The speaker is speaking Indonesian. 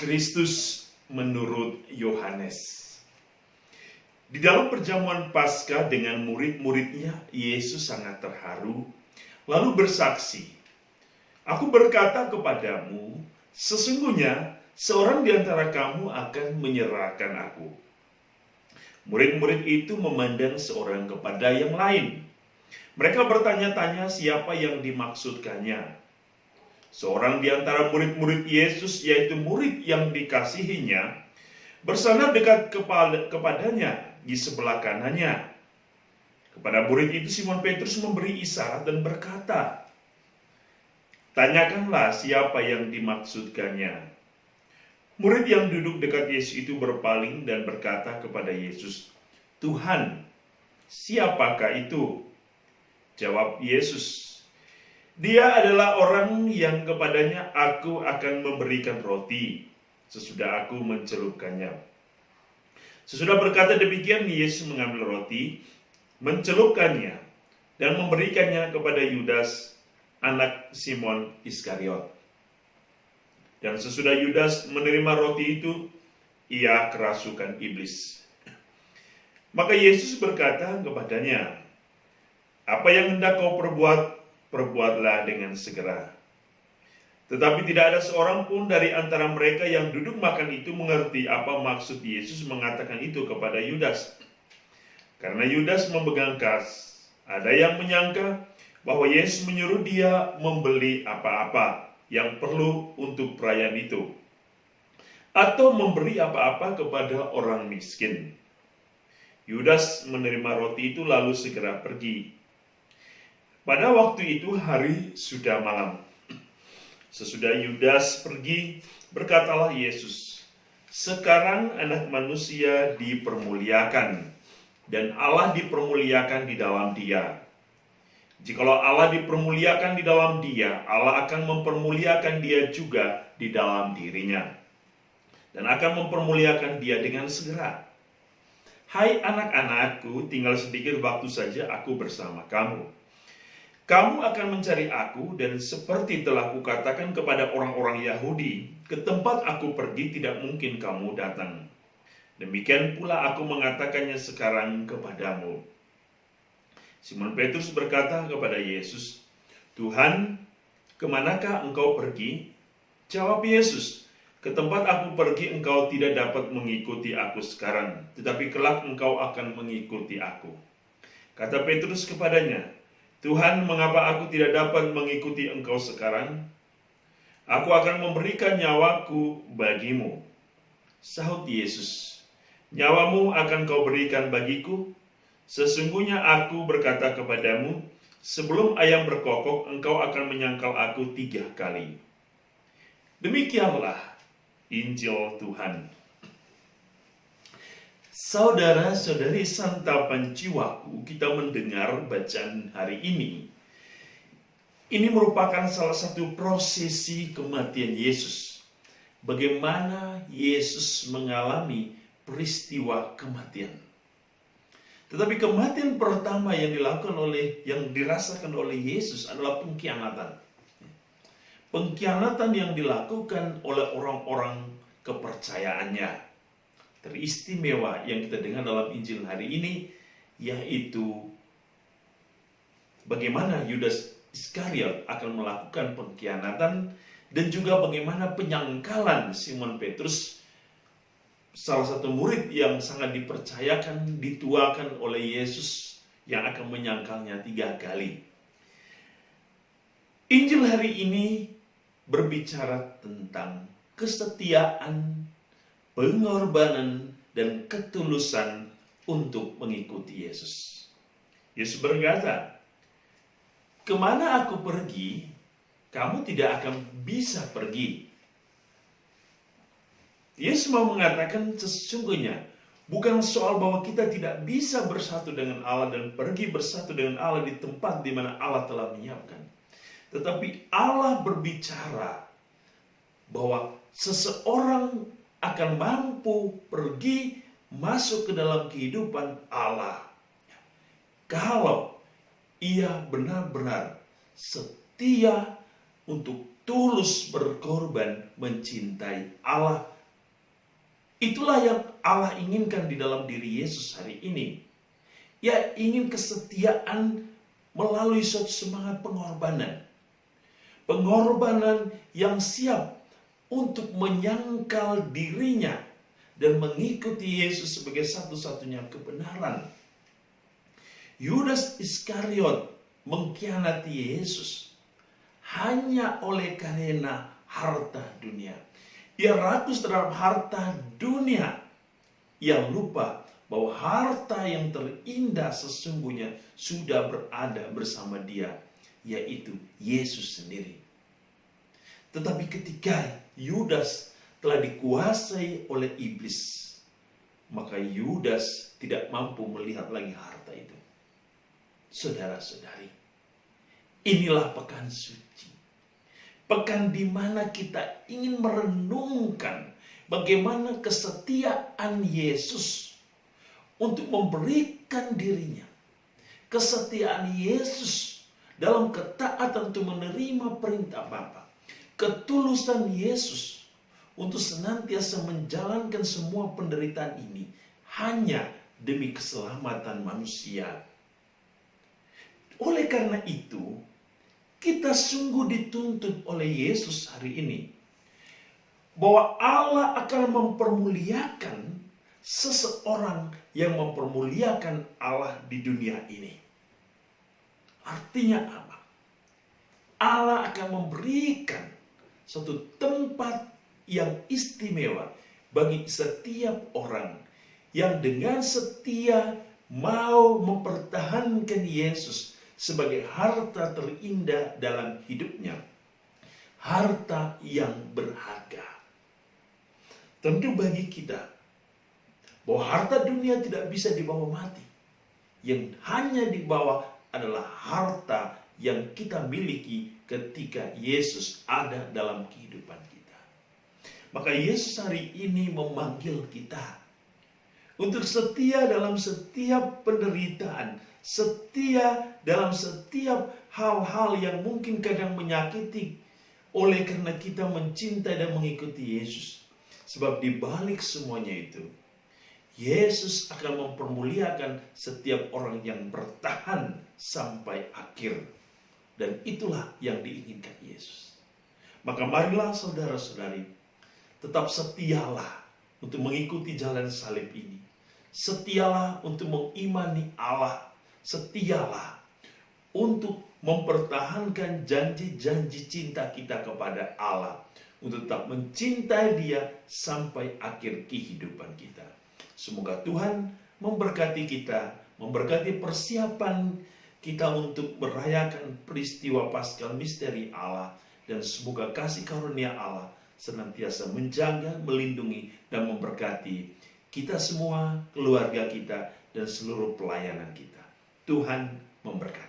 Kristus menurut Yohanes. Di dalam perjamuan Paskah dengan murid-muridnya, Yesus sangat terharu, lalu bersaksi, "Aku berkata kepadamu, sesungguhnya seorang di antara kamu akan menyerahkan aku." Murid-murid itu memandang seorang kepada yang lain. Mereka bertanya-tanya siapa yang dimaksudkannya. Seorang di antara murid-murid Yesus, yaitu murid yang dikasihinya, bersandar dekat kepadanya di sebelah kanannya. Kepada murid itu Simon Petrus memberi isyarat dan berkata, "Tanyakanlah siapa yang dimaksudkannya." Murid yang duduk dekat Yesus itu berpaling dan berkata kepada Yesus, "Tuhan, siapakah itu?" Jawab Yesus, "Dia adalah orang yang kepadanya aku akan memberikan roti sesudah aku mencelupkannya." Sesudah berkata demikian, Yesus mengambil roti, mencelupkannya, dan memberikannya kepada Yudas, anak Simon Iskariot. Dan sesudah Yudas menerima roti itu, ia kerasukan iblis. Maka Yesus berkata kepadanya, "Apa yang hendak kau perbuat, perbuatlah dengan segera." Tetapi tidak ada seorang pun dari antara mereka yang duduk makan itu mengerti apa maksud Yesus mengatakan itu kepada Yudas. Karena Yudas memegang kas, ada yang menyangka bahwa Yesus menyuruh dia membeli apa-apa yang perlu untuk perayaan itu, atau memberi apa-apa kepada orang miskin. Yudas menerima roti itu lalu segera pergi. Pada waktu itu hari sudah malam. Sesudah Yudas pergi, berkatalah Yesus, "Sekarang anak manusia dipermuliakan, dan Allah dipermuliakan di dalam dia. Jikalau Allah dipermuliakan di dalam dia, Allah akan mempermuliakan dia juga di dalam dirinya, dan akan mempermuliakan dia dengan segera. Hai anak-anakku, tinggal sedikit waktu saja aku bersama kamu. Kamu akan mencari aku, dan seperti telah kukatakan kepada orang-orang Yahudi, ke tempat aku pergi tidak mungkin kamu datang. Demikian pula aku mengatakannya sekarang kepadamu." Simon Petrus berkata kepada Yesus, "Tuhan, kemanakah engkau pergi?" Jawab Yesus, "Ke tempat aku pergi engkau tidak dapat mengikuti aku sekarang, tetapi kelak engkau akan mengikuti aku." Kata Petrus kepadanya, "Tuhan, mengapa aku tidak dapat mengikuti engkau sekarang? Aku akan memberikan nyawaku bagimu." Sahut Yesus, "Nyawamu akan kau berikan bagiku? Sesungguhnya aku berkata kepadamu, sebelum ayam berkokok, engkau akan menyangkal aku 3 kali." Demikianlah Injil Tuhan. Saudara-saudari santapan jiwaku, kita mendengar bacaan hari ini. Ini merupakan salah satu prosesi kematian Yesus. Bagaimana Yesus mengalami peristiwa kematian. Tetapi kematian pertama yang dirasakan oleh Yesus adalah pengkhianatan. Pengkhianatan yang dilakukan oleh orang-orang kepercayaannya. Teristimewa yang kita dengar dalam Injil hari ini, yaitu bagaimana Yudas Iskariot akan melakukan pengkhianatan, dan juga bagaimana penyangkalan Simon Petrus, salah satu murid yang sangat dipercayakan, dituakan oleh Yesus, yang akan menyangkalnya 3 kali. Injil hari ini berbicara tentang kesetiaan, pengorbanan, dan ketulusan untuk mengikuti Yesus. Yesus berkata, "Kemana aku pergi, kamu tidak akan bisa pergi." Yesus mau mengatakan sesungguhnya bukan soal bahwa kita tidak bisa bersatu dengan Allah dan pergi bersatu dengan Allah di tempat di mana Allah telah menyiapkan. Tetapi Allah berbicara bahwa seseorang akan mampu pergi masuk ke dalam kehidupan Allah kalau ia benar-benar setia untuk tulus berkorban mencintai Allah Itulah yang Allah inginkan di dalam diri Yesus hari ini. Ia ingin kesetiaan melalui suatu semangat pengorbanan. Pengorbanan yang siap untuk menyangkal dirinya dan mengikuti Yesus sebagai satu-satunya kebenaran. Yudas Iskariot mengkhianati Yesus hanya oleh karena harta dunia. Ia rakus terhadap harta dunia. Ia lupa bahwa harta yang terindah sesungguhnya sudah berada bersama dia, yaitu Yesus sendiri. Tetapi ketika Yudas telah dikuasai oleh iblis, maka Yudas tidak mampu melihat lagi harta itu. Saudara-saudari, inilah pekan suci. Pekan di mana kita ingin merenungkan bagaimana kesetiaan Yesus untuk memberikan dirinya. Kesetiaan Yesus dalam ketaatan untuk menerima perintah Bapa. Ketulusan Yesus untuk senantiasa menjalankan semua penderitaan ini hanya demi keselamatan manusia. Oleh karena itu, kita sungguh dituntut oleh Yesus hari ini bahwa Allah akan mempermuliakan seseorang yang mempermuliakan Allah di dunia ini. Artinya apa? Allah akan memberikan suatu tempat yang istimewa bagi setiap orang yang dengan setia mau mempertahankan Yesus sebagai harta terindah dalam hidupnya. Harta yang berharga. Tentu bagi kita bahwa harta dunia tidak bisa dibawa mati. Yang hanya dibawa adalah harta yang kita miliki ketika Yesus ada dalam kehidupan kita. Maka Yesus hari ini memanggil kita untuk setia dalam setiap penderitaan, setia dalam setiap hal-hal yang mungkin kadang menyakiti, oleh karena kita mencintai dan mengikuti Yesus. Sebab di balik semuanya itu, Yesus akan mempermuliakan setiap orang yang bertahan sampai akhir. Dan itulah yang diinginkan Yesus. Maka marilah saudara-saudari, tetap setialah untuk mengikuti jalan salib ini. Setialah untuk mengimani Allah. Setialah untuk mempertahankan janji-janji cinta kita kepada Allah. Untuk tetap mencintai Dia sampai akhir kehidupan kita. Semoga Tuhan memberkati kita, memberkati persiapan kita untuk merayakan peristiwa Paskal misteri Allah. Dan semoga kasih karunia Allah senantiasa menjaga, melindungi, dan memberkati kita semua, keluarga kita, dan seluruh pelayanan kita. Tuhan memberkati.